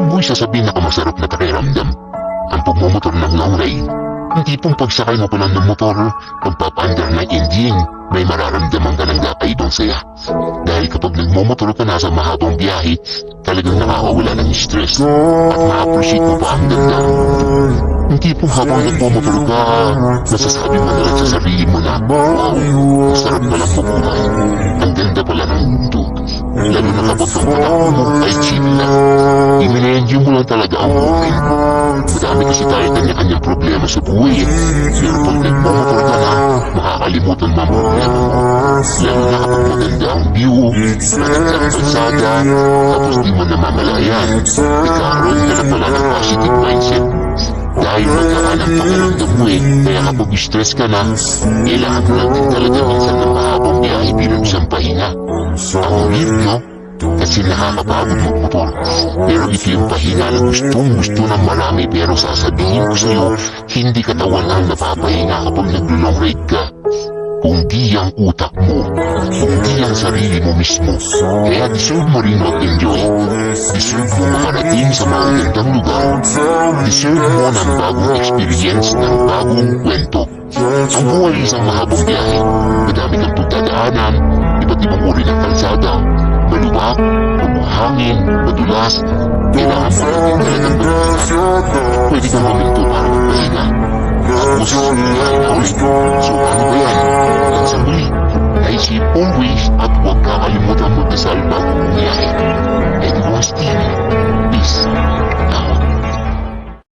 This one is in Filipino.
alam mo'y sasabihin na masarap na pakiramdam ang pagmumotor ng long ride. Ang tipong pagsakay mo pa lang ng motor, pagpapaandar ng engine, may mararamdaman ka ng kakaibang saya. Dahil kapag nagmumotor ka na sa mahabang biyahe, talagang nakakawala ng stress at ma-appreciate mo pa ang ganda. Ang tipong habang nagmumotor ka, nasasabi mo na lang sa sarili mo na, wow, masarap palang mabuhay. Ang ganda pala ng mundo. Lalo na kapag ang panahon mo ay chill lang. I-enjoy mo lang talaga ang buhay. Madami kasi tayo kanya-kanyang problema sa buhay eh. Pero pag nagmumotor ka na, makakalimutan mo ang problema mo. Lalo na kapag maganda ang view, maganda ang kalsada, tapos di mo namamalayan. Nagkaroon ka na pala ng positive mindset. Dahil magkakaan ang pakiramdam mo eh, kaya kapag stress ka na, kailangan mo lang din talaga minsan ng mahabang biyahe bilang isang pahinga. Ang weird no? Kasi nakakapagod magmotor. Pero ito yung pahinga na gustong-gusto ng marami, pero sasabihin ko sa'yo, hindi katawan ang napapahinga kapag nag-long ride ka. Kundi ang utak mo, kundi ang sarili mo mismo. Kaya deserve mo rin mag-enjoy. Deserve mo makarating sa magandang lugar. Deserve mo ng bagong experience, ng bagong kwento. Ang buhay isang mahabang biyahe. Madami kang pagdadaanan, iba't ibang uri ng kalsada. Malubak, mabuhangin, madulas. Kailangan mo lang din talagang magpahinga. Pwede kang huminto para magpahinga. Tapos, biyahe na ulit. So ano ba yan? Hanggang sa muli, naisip always at huwag kakalimutan magdasal bago bumiyahe. Edward Stevie, peace.